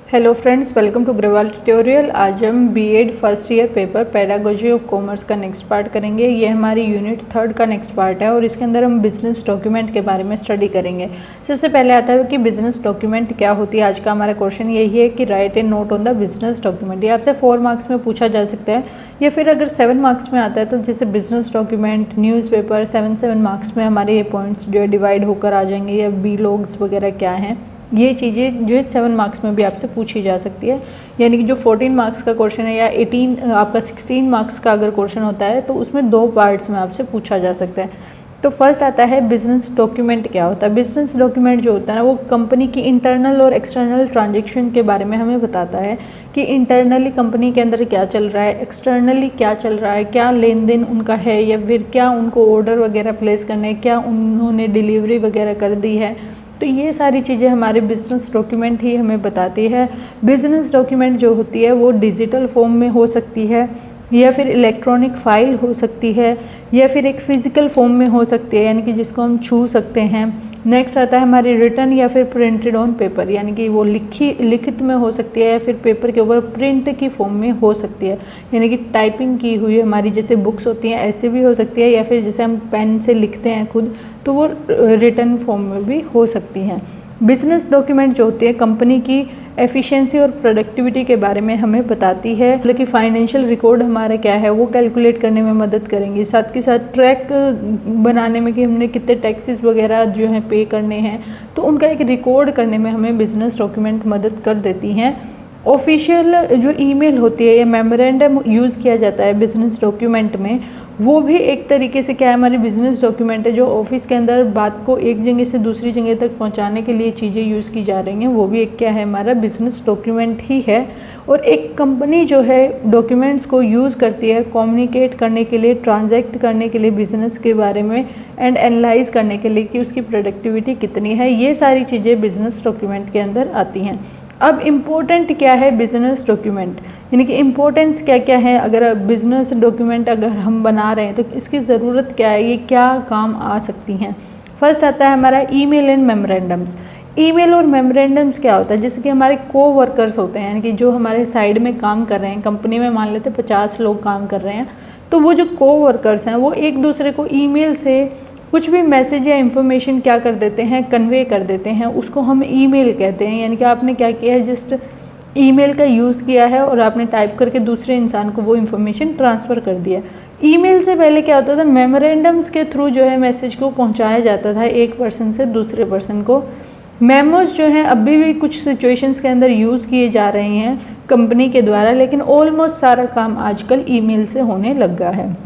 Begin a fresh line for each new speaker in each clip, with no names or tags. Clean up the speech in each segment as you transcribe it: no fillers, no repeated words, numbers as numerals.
Hello friends, welcome to Grewal tutorial. आज हम BEd first year paper pedagogy of commerce का next part करेंगे। ये हमारी यूनिट 3 का नेक्स्ट पार्ट है और इसके अंदर हम बिजनेस डॉक्यूमेंट के बारे में स्टडी करेंगे। सबसे पहले आता है कि बिजनेस डॉक्यूमेंट क्या होती है। आज का हमारा क्वेश्चन यही है कि right A note on the business document. ये आपसे 4 मार्क्स में पूछा जा सकता है या फिर अगर 7 मार्क्स में आता है तो जैसे बिजनेस डॉक्यूमेंट, न्यूज़पेपर 7 मार्क्स में हमारे ये पॉइंट्स जो है डिवाइड होकर आ जाएंगे, या बी लॉग्स वगैरह क्या हैं, ये चीज़ें जो 7 मार्क्स में भी आपसे पूछी जा सकती है। यानी कि जो 14 मार्क्स का क्वेश्चन है या 18 आपका 16 मार्क्स का अगर क्वेश्चन होता है तो उसमें 2 पार्ट्स में आपसे पूछा जा सकता है। तो फर्स्ट आता है बिजनेस डॉक्यूमेंट क्या होता है। बिजनेस डॉक्यूमेंट जो होता है ना, वो कंपनी की इंटरनल और एक्सटर्नल ट्रांजेक्शन के बारे में हमें बताता है कि इंटरनली कंपनी के अंदर क्या चल रहा है, एक्सटर्नली क्या चल रहा है, क्या लेन देन उनका है, या फिर क्या उनको ऑर्डर वगैरह प्लेस करने, क्या उन्होंने डिलीवरी वगैरह कर दी है। तो ये सारी चीज़ें हमारे बिजनेस डॉक्यूमेंट ही हमें बताती है। बिजनेस डॉक्यूमेंट जो होती है वो डिजिटल फॉर्म में हो सकती है, या फिर इलेक्ट्रॉनिक फाइल हो सकती है, या फिर एक फ़िज़िकल फॉर्म में हो सकती है, यानी कि जिसको हम छू सकते हैं। नेक्स्ट आता है हमारी रिटन या फिर प्रिंटेड ऑन पेपर, यानी कि वो लिखित में हो सकती है या फिर पेपर के ऊपर प्रिंट की फॉर्म में हो सकती है, यानी कि टाइपिंग की हुई हमारी जैसे बुक्स होती हैं ऐसे भी हो सकती है, या फिर जैसे हम पेन से लिखते हैं खुद तो वो रिटन फॉर्म में भी हो सकती हैं। बिजनेस डॉक्यूमेंट जो होती है कंपनी की एफिशिएंसी और प्रोडक्टिविटी के बारे में हमें बताती है, मतलब कि फाइनेंशियल रिकॉर्ड हमारा क्या है वो कैलकुलेट करने में मदद करेंगी। साथ के साथ ट्रैक बनाने में कि हमने कितने टैक्सेस वगैरह जो हैं पे करने हैं, तो उनका एक रिकॉर्ड करने में हमें बिजनेस डॉक्यूमेंट मदद कर देती हैं। ऑफिशियल जो ईमेल होती है या मेमोरेंडम यूज़ किया जाता है बिजनेस डॉक्यूमेंट में, वो भी एक तरीके से क्या है, हमारी बिजनेस डॉक्यूमेंट है। जो ऑफिस के अंदर बात को एक जगह से दूसरी जगह तक पहुंचाने के लिए चीज़ें यूज़ की जा रही हैं, वो भी एक क्या है, हमारा बिजनेस डॉक्यूमेंट ही है। और एक कंपनी जो है डॉक्यूमेंट्स को यूज़ करती है कम्युनिकेट करने के लिए, ट्रांजैक्ट करने के लिए बिज़नेस के बारे में, एंड एनालाइज करने के लिए कि उसकी प्रोडक्टिविटी कितनी है। ये सारी चीज़ें बिजनेस डॉक्यूमेंट के अंदर आती हैं। अब इम्पोर्टेंट क्या है बिजनेस डॉक्यूमेंट, यानी कि इम्पोर्टेंस क्या क्या है। अगर बिजनेस डॉक्यूमेंट अगर हम बना रहे हैं तो इसकी ज़रूरत क्या है, ये क्या काम आ सकती हैं। फर्स्ट आता है हमारा ईमेल एंड मेमोरेंडम्स। ईमेल और मेमोरेंडम्स क्या होता है, जैसे कि हमारे को वर्कर्स होते हैं, यानी कि जो हमारे साइड में काम कर रहे हैं, कंपनी में मान लेते 50 लोग काम कर रहे हैं, तो वो जो को वर्कर्स हैं वो एक दूसरे को ईमेल से कुछ भी मैसेज या इन्फॉर्मेशन क्या कर देते हैं, कन्वे कर देते हैं, उसको हम ईमेल कहते हैं। यानी कि आपने क्या किया है, जस्ट ईमेल का यूज़ किया है और आपने टाइप करके दूसरे इंसान को वो इन्फॉर्मेशन ट्रांसफ़र कर दिया। ईमेल से पहले क्या होता था, मेमोरेंडम्स के थ्रू जो है मैसेज को पहुंचाया जाता था एक पर्सन से दूसरे पर्सन को। मेमोज जो हैं अभी भी कुछ सिचुएशंस के अंदर यूज़ किए जा रहे हैं कंपनी के द्वारा, लेकिन ऑलमोस्ट सारा काम आजकल ईमेल से होने लग गया है।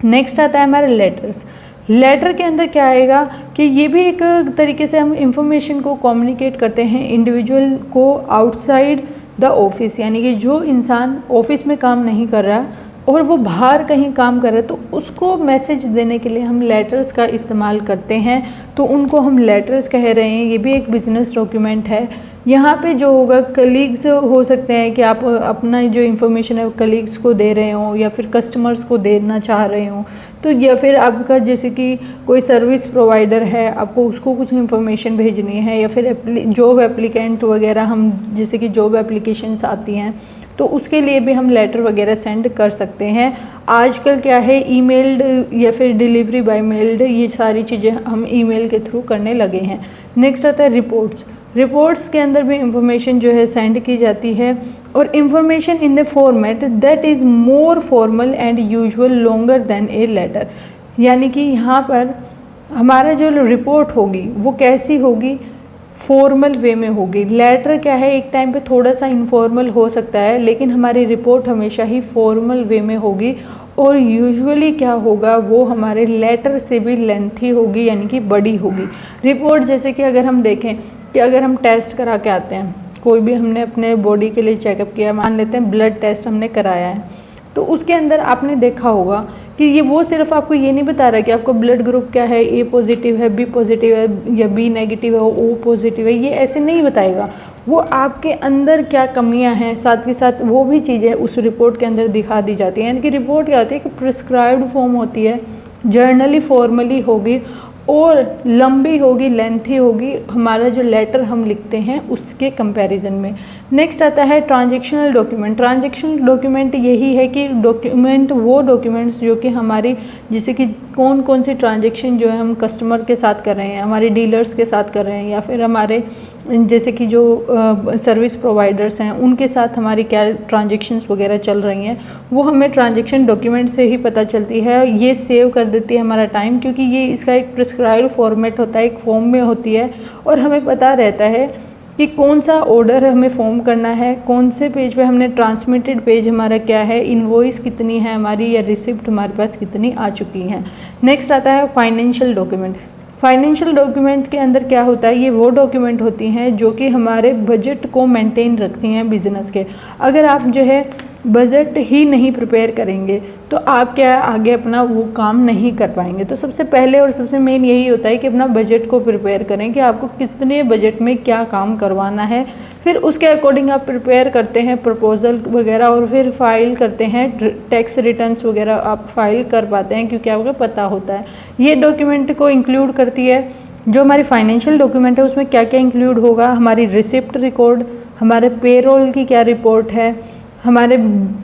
नेक्स्ट आता है हमारे लेटर्स। लेटर के अंदर क्या आएगा कि ये भी एक तरीके से हम इंफॉर्मेशन को कम्युनिकेट करते हैं इंडिविजुअल को आउटसाइड द ऑफिस, यानी कि जो इंसान ऑफिस में काम नहीं कर रहा और वो बाहर कहीं काम कर रहा है तो उसको मैसेज देने के लिए हम लेटर्स का इस्तेमाल करते हैं, तो उनको हम लेटर्स कह रहे हैं। ये भी एक बिजनेस डॉक्यूमेंट है। यहाँ पे जो होगा कलीग्स हो सकते हैं कि आप अपना जो इन्फॉर्मेशन है वो कलीग्स को दे रहे हो या फिर कस्टमर्स को देना चाह रहे हो, तो या फिर आपका जैसे कि कोई सर्विस प्रोवाइडर है, आपको उसको कुछ इन्फॉर्मेशन भेजनी है, या फिर जॉब एप्लीकेंट वगैरह, हम जैसे कि जॉब एप्लीकेशंस आती हैं तो उसके लिए भी हम लेटर वगैरह सेंड कर सकते हैं। आजकल क्या है, ईमेल्ड या फिर डिलीवरी बाय मेल्ड, ये सारी चीज़ें हम ईमेल के थ्रू करने लगे हैं। नेक्स्ट आता है रिपोर्ट्स। रिपोर्ट्स के अंदर भी इंफॉर्मेशन जो है सेंड की जाती है, और information in the format that is more formal and usual longer than a letter. यानी कि यहाँ पर हमारा जो रिपोर्ट होगी वो कैसी होगी, फॉर्मल वे में होगी। लेटर क्या है, एक टाइम पे थोड़ा सा इनफॉर्मल हो सकता है, लेकिन हमारी रिपोर्ट हमेशा ही फॉर्मल वे में होगी, और यूजुअली क्या होगा वो हमारे लेटर से भी लेंथी होगी, यानी कि बड़ी होगी रिपोर्ट। जैसे कि अगर हम देखें कि अगर हम टेस्ट करा के आते हैं, कोई भी हमने अपने बॉडी के लिए चेकअप किया, मान लेते हैं ब्लड टेस्ट हमने कराया है, तो उसके अंदर आपने देखा होगा कि ये वो सिर्फ आपको ये नहीं बता रहा कि आपको ब्लड ग्रुप क्या है, ए पॉजिटिव है, बी पॉजिटिव है, या बी नेगेटिव है, ओ पॉजिटिव है, ये ऐसे नहीं बताएगा। वो आपके अंदर क्या कमियां हैं, साथ के साथ वो भी चीज़ें उस रिपोर्ट के अंदर दिखा दी जाती हैं। यानी कि रिपोर्ट क्या होती है कि प्रिस्क्राइब्ड फॉर्म होती है, जर्नली फॉर्मली होगी, और लंबी होगी, लेंथी होगी हमारा जो लेटर हम लिखते हैं उसके कंपैरिजन में। नेक्स्ट आता है ट्रांजैक्शनल डॉक्यूमेंट। ट्रांजैक्शनल डॉक्यूमेंट यही है कि वो डॉक्यूमेंट्स जो कि हमारी, जैसे कि कौन कौन सी ट्रांजैक्शन जो है हम कस्टमर के साथ कर रहे हैं, हमारे डीलर्स के साथ कर रहे हैं, या फिर हमारे जैसे कि जो सर्विस प्रोवाइडर्स हैं उनके साथ हमारी क्या ट्रांजैक्शंस वगैरह चल रही हैं, वो हमें ट्रांजैक्शन डॉक्यूमेंट से ही पता चलती है। ये सेव कर देती है हमारा टाइम, क्योंकि ये इसका एक प्रिस्क्राइब्ड फॉर्मेट होता है, एक फॉर्म में होती है, और हमें पता रहता है कि कौन सा ऑर्डर हमें फॉर्म करना है, कौन से पेज पे हमने ट्रांसमिटेड पेज हमारा क्या है, इनवॉइस कितनी है हमारी, या रिसिप्ट हमारे पास कितनी आ चुकी हैं। नेक्स्ट आता है फाइनेंशियल डॉक्यूमेंट। फाइनेंशियल डॉक्यूमेंट के अंदर क्या होता है, ये वो डॉक्यूमेंट होती हैं जो कि हमारे बजट को मेंटेन रखती हैं बिजनेस के। अगर आप जो है बजट ही नहीं प्रिपेयर करेंगे तो आप क्या आगे अपना वो काम नहीं कर पाएंगे। तो सबसे पहले और सबसे मेन यही होता है कि अपना बजट को प्रिपेयर करें कि आपको कितने बजट में क्या काम करवाना है, फिर उसके अकॉर्डिंग आप प्रिपेयर करते हैं प्रपोजल वगैरह, और फिर फाइल करते हैं टैक्स रिटर्न्स वगैरह आप फाइल कर पाते हैं, क्योंकि आपको पता होता है। ये डॉक्यूमेंट को इंक्लूड करती है, जो हमारी फाइनेंशियल डॉक्यूमेंट है उसमें क्या क्या इंक्लूड होगा, हमारी रिसिप्ट रिकॉर्ड, हमारे पेरोल की क्या रिपोर्ट है, हमारे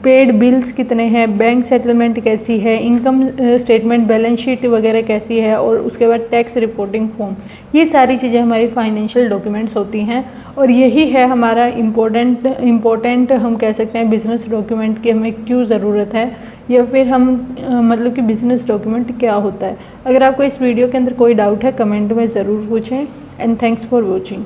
पेड बिल्स कितने हैं, बैंक सेटलमेंट कैसी है, इनकम स्टेटमेंट बैलेंस शीट वगैरह कैसी है, और उसके बाद टैक्स रिपोर्टिंग फॉर्म। ये सारी चीज़ें हमारी फाइनेंशियल डॉक्यूमेंट्स होती हैं, और यही है हमारा इम्पोर्टेंट हम कह सकते हैं बिज़नेस डॉक्यूमेंट की हमें क्यों ज़रूरत है, या फिर हम मतलब कि बिज़नेस डॉक्यूमेंट क्या होता है। अगर आपको इस वीडियो के अंदर कोई डाउट है कमेंट में ज़रूर पूछें। And thanks for watching.